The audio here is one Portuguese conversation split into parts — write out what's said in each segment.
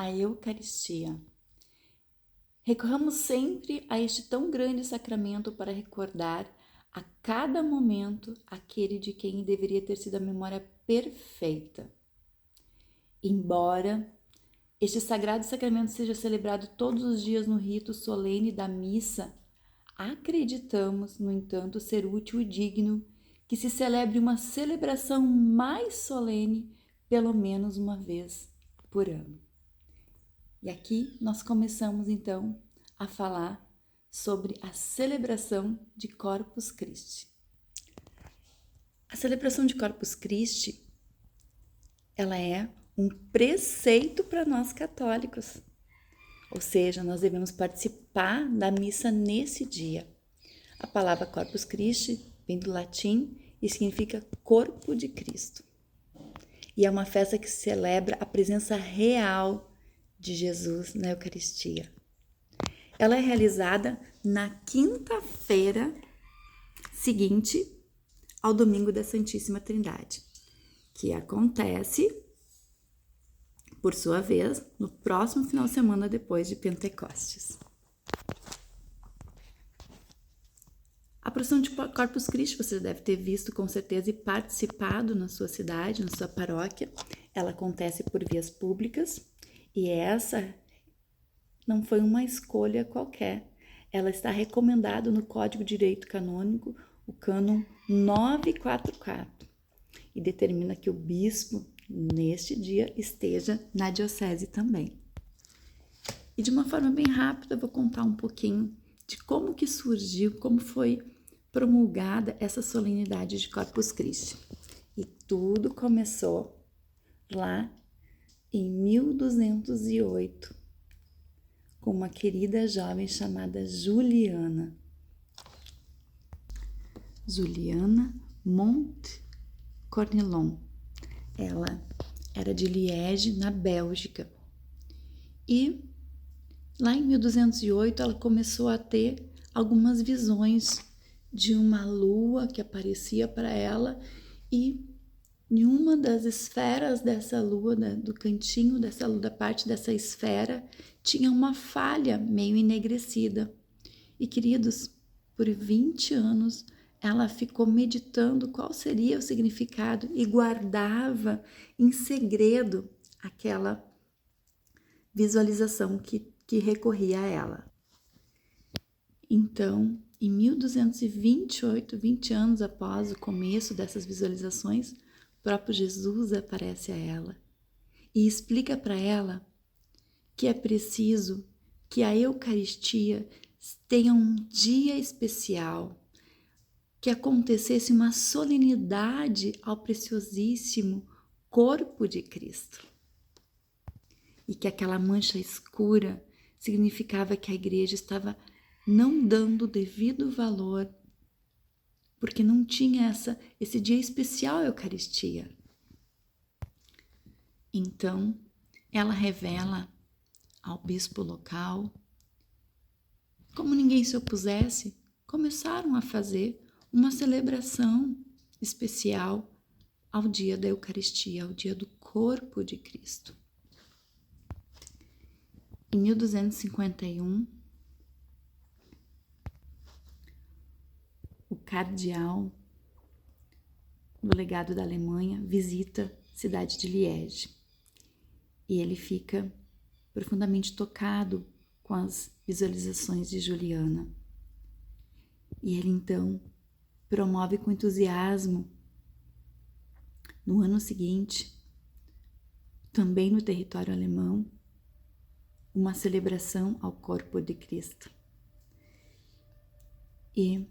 a Eucaristia. Recorramos sempre a este tão grande sacramento para recordar a cada momento aquele de quem deveria ter sido a memória perfeita. Embora este sagrado sacramento seja celebrado todos os dias no rito solene da missa, acreditamos, no entanto, ser útil e digno que se celebre uma celebração mais solene pelo menos uma vez por ano. E aqui nós começamos então a falar sobre a celebração de Corpus Christi. A celebração de Corpus Christi, ela é um preceito para nós católicos. Ou seja, nós devemos participar da missa nesse dia. A palavra Corpus Christi vem do latim e significa corpo de Cristo. E é uma festa que celebra a presença real de Jesus na Eucaristia. Ela é realizada na quinta-feira seguinte ao domingo da Santíssima Trindade, que acontece, por sua vez, no próximo final de semana depois de Pentecostes. A procissão de Corpus Christi você deve ter visto com certeza e participado na sua cidade, na sua paróquia. Ela acontece por vias públicas e essa não foi uma escolha qualquer. Ela está recomendada no Código de Direito Canônico, o cânon 944, e determina que o bispo, neste dia, esteja na diocese também. E de uma forma bem rápida, eu vou contar um pouquinho de como que surgiu, como foi promulgada essa solenidade de Corpus Christi. E tudo começou lá em 1208, com uma querida jovem chamada Juliana Montcornillon. Ela era de Liege, na Bélgica. E lá em 1208 ela começou a ter algumas visões de uma lua que aparecia para ela, e em uma das esferas dessa lua, do cantinho dessa lua, da parte dessa esfera, tinha uma falha meio enegrecida. E, queridos, por 20 anos ela ficou meditando qual seria o significado e guardava em segredo aquela visualização que recorria a ela. Então, em 1228, 20 anos após o começo dessas visualizações, o próprio Jesus aparece a ela e explica para ela que é preciso que a Eucaristia tenha um dia especial, que acontecesse uma solenidade ao preciosíssimo corpo de Cristo. E que aquela mancha escura significava que a igreja estava não dando o devido valor, porque não tinha esse dia especial à Eucaristia. Então, ela revela ao bispo local. Como ninguém se opusesse, começaram a fazer uma celebração especial ao dia da Eucaristia, ao dia do corpo de Cristo. Em 1251, o cardeal do legado da Alemanha visita a cidade de Liege e ele fica profundamente tocado com as visualizações de Juliana. E ele então promove com entusiasmo, no ano seguinte, também no território alemão, uma celebração ao corpo de Cristo. E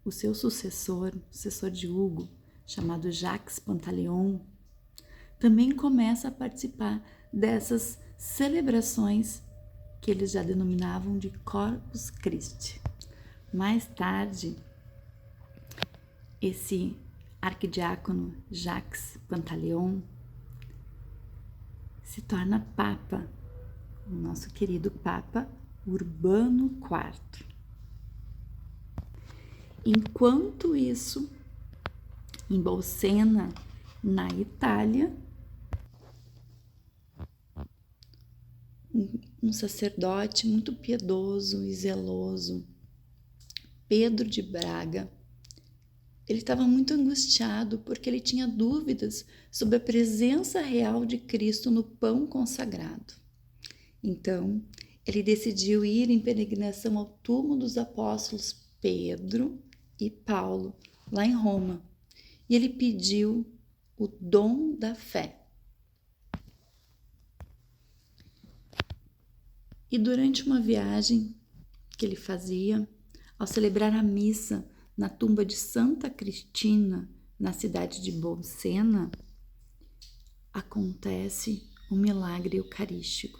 o seu sucessor de Hugo, chamado Jacques Pantaleon, também começa a participar dessas celebrações que eles já denominavam de Corpus Christi. Mais tarde, esse arquidiácono Jacques Pantaleon se torna Papa, o nosso querido Papa Urbano IV. Enquanto isso, em Bolsena, na Itália, um sacerdote muito piedoso e zeloso, Pedro de Braga. Ele estava muito angustiado porque ele tinha dúvidas sobre a presença real de Cristo no pão consagrado. Então, ele decidiu ir em peregrinação ao túmulo dos apóstolos Pedro e Paulo, lá em Roma. E ele pediu o dom da fé. E durante uma viagem que ele fazia, ao celebrar a missa na tumba de Santa Cristina, na cidade de Bolsena, acontece um milagre eucarístico.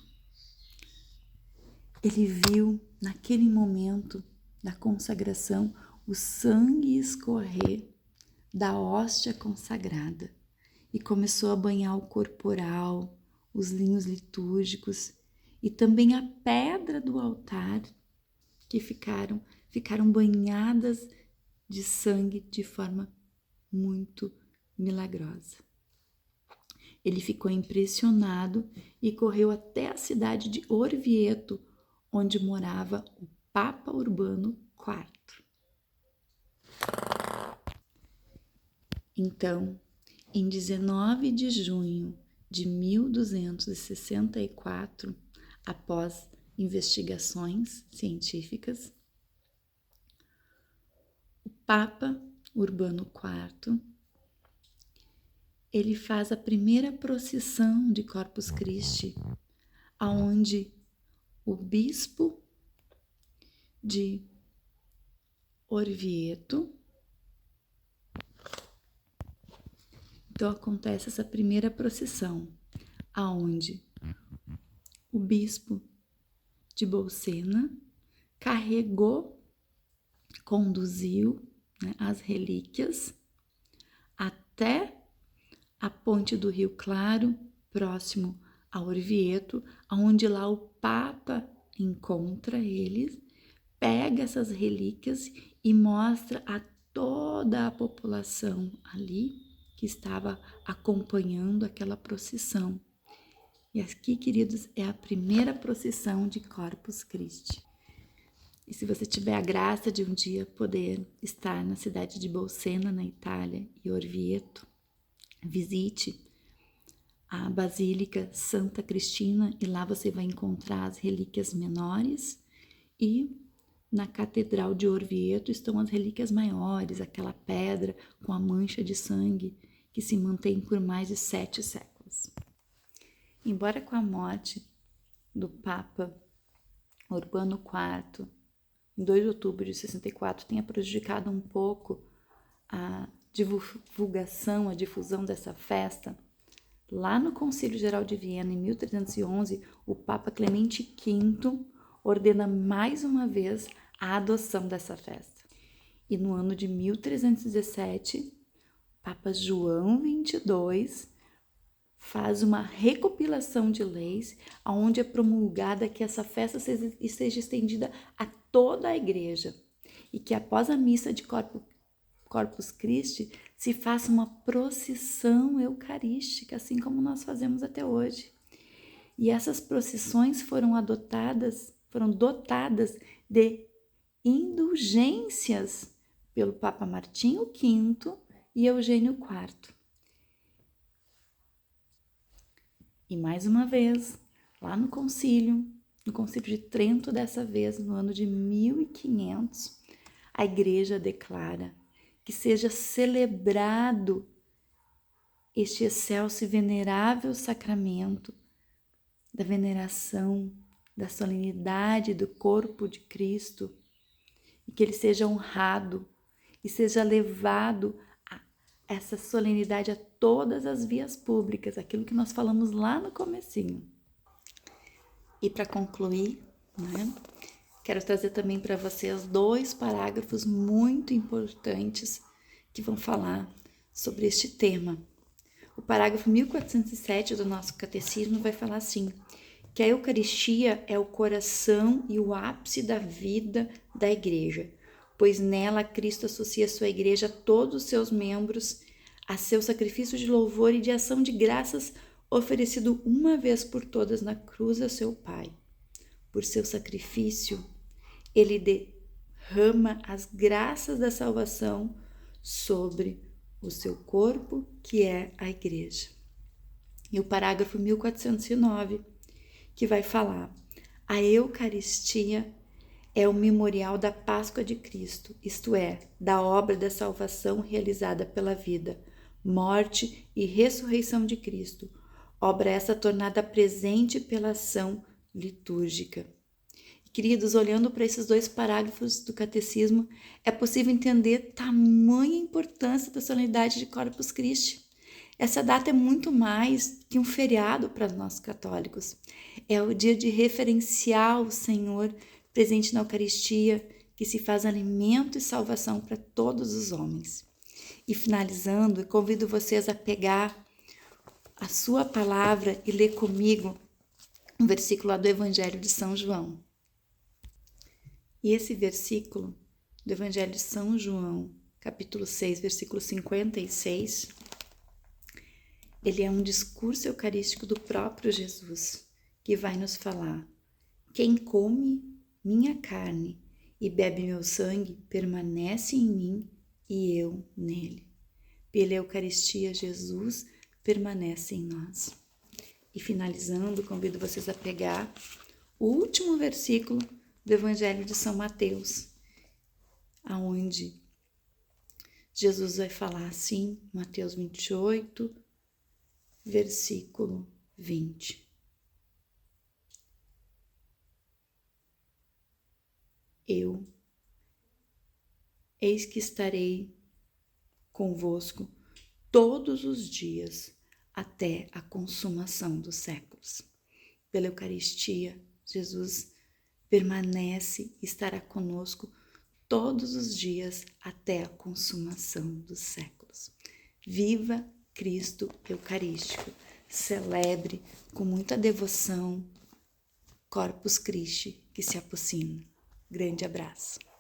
Ele viu, naquele momento da consagração, o sangue escorrer da hóstia consagrada e começou a banhar o corporal, os linhos litúrgicos e também a pedra do altar, que ficaram banhadas de sangue de forma muito milagrosa. Ele ficou impressionado e correu até a cidade de Orvieto, onde morava o Papa Urbano IV. Então, em 19 de junho de 1264, após investigações científicas, o Papa Urbano IV, ele faz a primeira procissão de Corpus Christi, aonde o bispo de Orvieto, então acontece essa primeira procissão, aonde o bispo de Bolsena conduziu, as relíquias até a ponte do Rio Claro, próximo a Orvieto, onde lá o Papa encontra eles, pega essas relíquias e mostra a toda a população ali que estava acompanhando aquela procissão. E aqui, queridos, é a primeira procissão de Corpus Christi. E se você tiver a graça de um dia poder estar na cidade de Bolsena, na Itália, e Orvieto, visite a Basílica Santa Cristina e lá você vai encontrar as relíquias menores, e na Catedral de Orvieto estão as relíquias maiores, aquela pedra com a mancha de sangue que se mantém por mais de 7 séculos. Embora com a morte do Papa Urbano IV, em 2 de outubro de 64, tenha prejudicado um pouco a divulgação, a difusão dessa festa, lá no Concílio Geral de Viena, em 1311, o Papa Clemente V ordena mais uma vez a adoção dessa festa. E no ano de 1317, Papa João XXII faz uma recopilação de leis, onde é promulgada que essa festa seja estendida a toda a igreja e que após a missa de Corpus Christi se faça uma procissão eucarística, assim como nós fazemos até hoje. E essas procissões foram dotadas de indulgências pelo Papa Martinho V e Eugênio IV. E mais uma vez, lá no concílio de Trento, dessa vez no ano de 1500, a igreja declara que seja celebrado este excelso e venerável sacramento da veneração, da solenidade do corpo de Cristo, e que ele seja honrado e seja levado a essa solenidade a todas as vias públicas, aquilo que nós falamos lá no comecinho. E para concluir, quero trazer também para vocês 2 parágrafos muito importantes que vão falar sobre este tema. O parágrafo 1407 do nosso catecismo vai falar assim, que a Eucaristia é o coração e o ápice da vida da igreja, pois nela Cristo associa a sua igreja a todos os seus membros, a seu sacrifício de louvor e de ação de graças oferecido uma vez por todas na cruz a seu Pai. Por seu sacrifício, ele derrama as graças da salvação sobre o seu corpo, que é a igreja. E o parágrafo 1409, que vai falar: a Eucaristia é o memorial da Páscoa de Cristo, isto é, da obra da salvação realizada pela vida, morte e ressurreição de Cristo, obra essa tornada presente pela ação litúrgica. Queridos, olhando para esses 2 parágrafos do Catecismo, é possível entender tamanha importância da solenidade de Corpus Christi. Essa data é muito mais que um feriado para nós católicos. É o dia de referenciar o Senhor presente na Eucaristia, que se faz alimento e salvação para todos os homens. E finalizando, eu convido vocês a pegar a sua palavra e ler comigo um versículo lá do Evangelho de São João. E esse versículo do Evangelho de São João, capítulo 6, versículo 56, ele é um discurso eucarístico do próprio Jesus, que vai nos falar: quem come minha carne e bebe meu sangue permanece em mim e eu nele. Pela Eucaristia, Jesus permanece em nós. E finalizando, convido vocês a pegar o último versículo do Evangelho de São Mateus, aonde Jesus vai falar assim, Mateus 28, versículo 20. Eis que estarei convosco todos os dias até a consumação dos séculos. Pela Eucaristia, Jesus permanece e estará conosco todos os dias até a consumação dos séculos. Viva Cristo Eucarístico! Celebre com muita devoção Corpus Christi que se aproxima. Grande abraço!